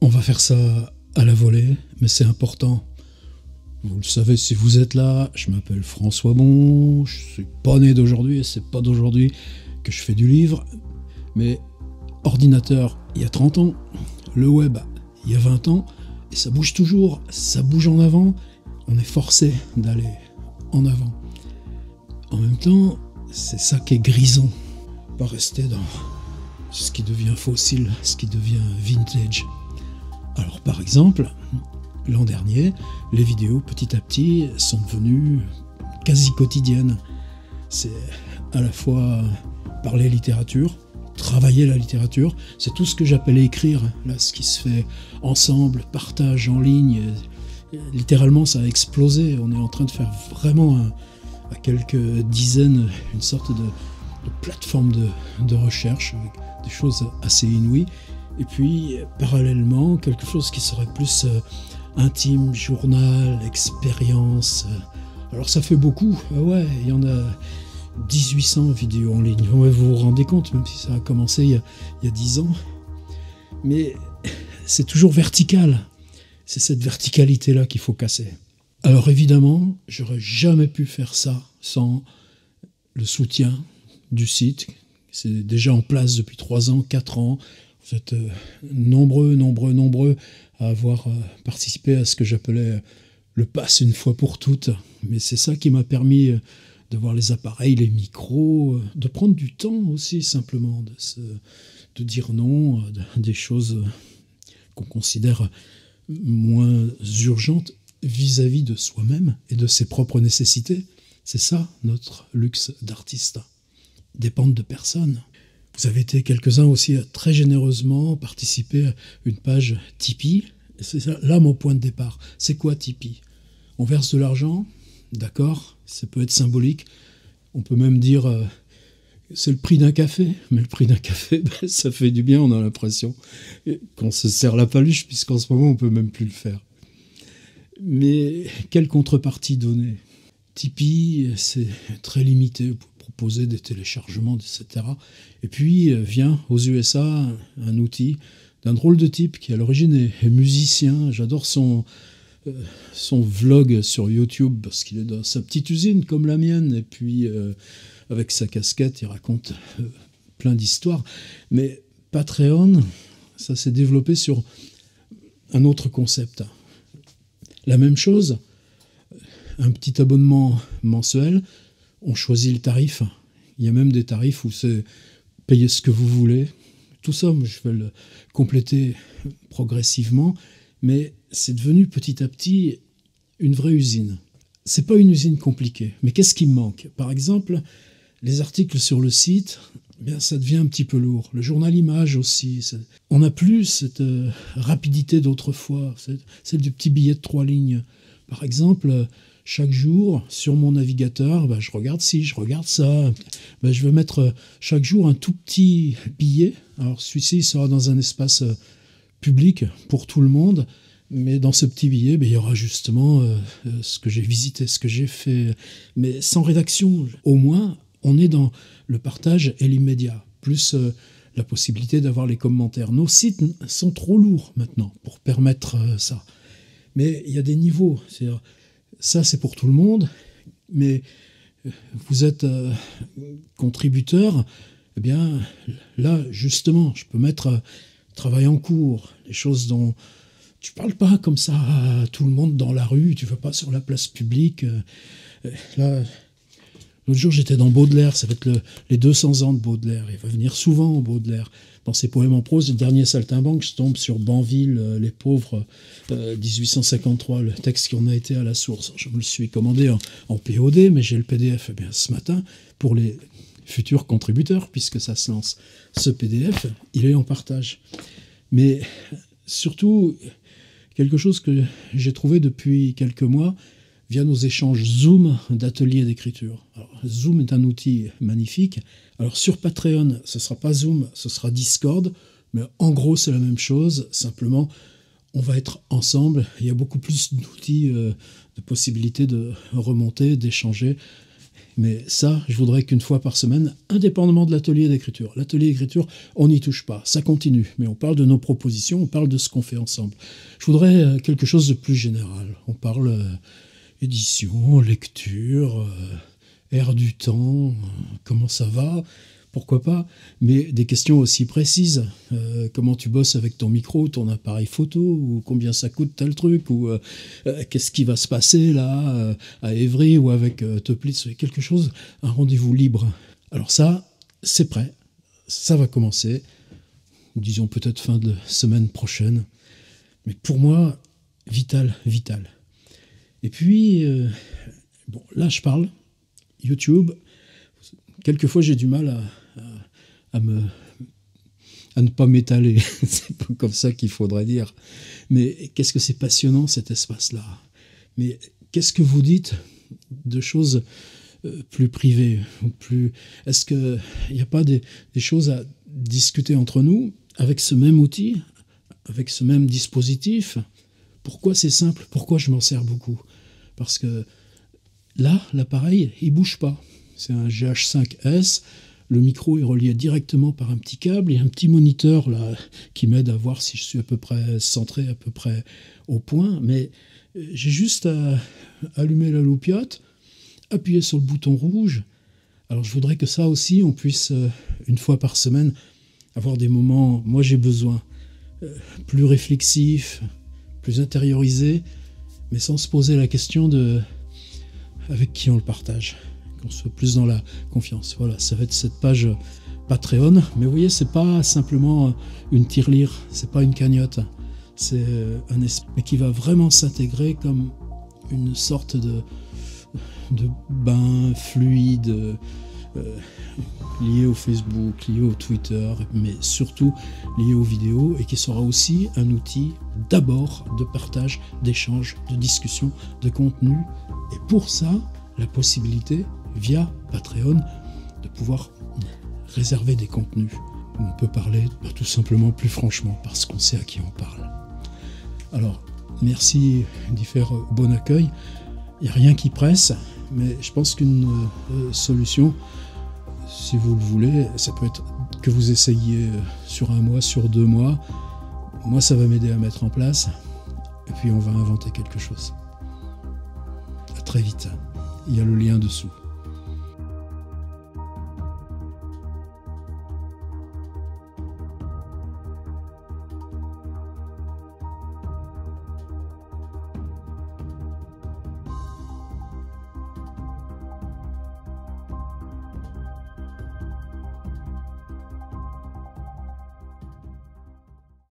On va faire ça à la volée, mais c'est important. Vous le savez si vous êtes là, je m'appelle François Bon, je suis pas né d'aujourd'hui et c'est pas d'aujourd'hui que je fais du livre, mais ordinateur il y a 30 ans, le web il y a 20 ans, et ça bouge toujours, ça bouge en avant, on est forcé d'aller en avant. En même temps, c'est ça qui est grisant, pas rester dans ce qui devient fossile, ce qui devient vintage. Alors par exemple, l'an dernier, les vidéos petit à petit sont devenues quasi quotidiennes. C'est à la fois parler littérature, travailler la littérature, c'est tout ce que j'appelais écrire, là, ce qui se fait ensemble, partage en ligne. Littéralement, ça a explosé. On est en train de faire vraiment à quelques dizaines une sorte de plateforme de recherche avec des choses assez inouïes. Et puis, parallèlement, quelque chose qui serait plus intime, journal, expérience. Alors ça fait beaucoup. Ah ouais, il y en a 1800 vidéos en ligne. Ouais, vous vous rendez compte, même si ça a commencé il y a 10 ans. Mais c'est toujours vertical. C'est cette verticalité-là qu'il faut casser. Alors évidemment, j'aurais jamais pu faire ça sans le soutien du site. C'est déjà en place depuis 3 ans, 4 ans. Vous êtes nombreux à avoir participé à ce que j'appelais le pass une fois pour toutes. Mais c'est ça qui m'a permis de voir les appareils, les micros, de prendre du temps aussi simplement, de dire non à des choses qu'on considère moins urgentes vis-à-vis de soi-même et de ses propres nécessités. C'est ça notre luxe d'artiste. Dépendre de personne. Vous avez été quelques-uns aussi à très généreusement participer à une page Tipeee. C'est là mon point de départ. C'est quoi Tipeee? On verse de l'argent, d'accord, ça peut être symbolique. On peut même dire c'est le prix d'un café, mais le prix d'un café, ça fait du bien, on a l'impression qu'on se serre la paluche, puisqu'en ce moment on peut même plus le faire. Mais quelle contrepartie donner? Tipeee, c'est très limité. Vous proposer des téléchargements, etc. Et puis vient aux USA un outil d'un drôle de type qui à l'origine est musicien. J'adore son vlog sur YouTube parce qu'il est dans sa petite usine comme la mienne. Et puis avec sa casquette, il raconte plein d'histoires. Mais Patreon, ça s'est développé sur un autre concept. La même chose, un petit abonnement mensuel. On choisit le tarif. Il y a même des tarifs où c'est payer ce que vous voulez. Tout ça, je vais le compléter progressivement. Mais c'est devenu petit à petit une vraie usine. C'est pas une usine compliquée. Mais qu'est-ce qui me manque? Par exemple, les articles sur le site, eh bien, ça devient un petit peu lourd. Le journal image aussi. On n'a plus cette rapidité d'autrefois. Celle du petit billet de 3 lignes. Par exemple, chaque jour, sur mon navigateur, je regarde ci, je regarde ça. Je vais mettre chaque jour un tout petit billet. Alors celui-ci sera dans un espace public pour tout le monde. Mais dans ce petit billet, il y aura justement ce que j'ai visité, ce que j'ai fait. Mais sans rédaction, au moins, on est dans le partage et l'immédiat. Plus la possibilité d'avoir les commentaires. Nos sites sont trop lourds maintenant pour permettre ça. Mais il y a des niveaux. C'est-à-dire, ça, c'est pour tout le monde, mais vous êtes contributeur, eh bien, là, justement, je peux mettre travail en cours, les choses dont tu parles pas comme ça à tout le monde dans la rue, tu vas pas sur la place publique. Là, l'autre jour, j'étais dans Baudelaire, ça va être les 200 ans de Baudelaire. Il va venir souvent, Baudelaire. Dans ses poèmes en prose, le dernier saltimbanque, je tombe sur Banville, Les Pauvres, 1853, le texte qui en a été à la source. Je me le suis commandé en POD, mais j'ai le PDF ce matin pour les futurs contributeurs, puisque ça se lance. Ce PDF, il est en partage. Mais surtout, quelque chose que j'ai trouvé depuis quelques mois, via nos échanges Zoom d'ateliers d'écriture. Alors, Zoom est un outil magnifique. Alors sur Patreon, ce ne sera pas Zoom, ce sera Discord, mais en gros c'est la même chose, simplement on va être ensemble. Il y a beaucoup plus d'outils, de possibilités de remonter, d'échanger. Mais ça, je voudrais qu'une fois par semaine, indépendamment de l'atelier d'écriture. L'atelier d'écriture, on n'y touche pas, ça continue. Mais on parle de nos propositions, on parle de ce qu'on fait ensemble. Je voudrais quelque chose de plus général. On parle édition, lecture, air du temps, comment ça va, pourquoi pas, mais des questions aussi précises. Comment tu bosses avec ton micro, ton appareil photo, ou combien ça coûte tel truc, ou qu'est-ce qui va se passer là, à Évry ou avec Teplitz, quelque chose, un rendez-vous libre. Alors ça, c'est prêt, ça va commencer, disons peut-être fin de semaine prochaine, mais pour moi, vital. Et puis, bon, là je parle, YouTube, quelquefois j'ai du mal à ne pas m'étaler, c'est pas comme ça qu'il faudrait dire. Mais qu'est-ce que c'est passionnant cet espace-là. Mais qu'est-ce que vous dites de choses plus privées plus... Est-ce qu'il n'y a pas des choses à discuter entre nous avec ce même outil, avec ce même dispositif? Pourquoi c'est simple? Pourquoi je m'en sers beaucoup? Parce que là, l'appareil, il bouge pas. C'est un GH5S. Le micro est relié directement par un petit câble. Il y a un petit moniteur là qui m'aide à voir si je suis à peu près centré, à peu près au point. Mais j'ai juste à allumer la loupiote, appuyer sur le bouton rouge. Alors je voudrais que ça aussi, on puisse, une fois par semaine, avoir des moments, moi j'ai besoin, plus réflexifs, plus intériorisés, mais sans se poser la question de avec qui on le partage, qu'on soit plus dans la confiance. Voilà, ça va être cette page Patreon, mais vous voyez, c'est pas simplement une tirelire, c'est pas une cagnotte, c'est un esprit, mais qui va vraiment s'intégrer comme une sorte de bain fluide, lié au Facebook, lié au Twitter, mais surtout lié aux vidéos, et qui sera aussi un outil d'abord de partage, d'échange, de discussion, de contenu. Et pour ça, la possibilité, via Patreon, de pouvoir réserver des contenus où on peut parler tout simplement plus franchement, parce qu'on sait à qui on parle. Alors, merci d'y faire bon accueil. Il n'y a rien qui presse, mais je pense qu'une solution, si vous le voulez, ça peut être que vous essayiez sur 1 mois, sur 2 mois. Moi, ça va m'aider à mettre en place, et puis on va inventer quelque chose. À très vite. Il y a le lien dessous.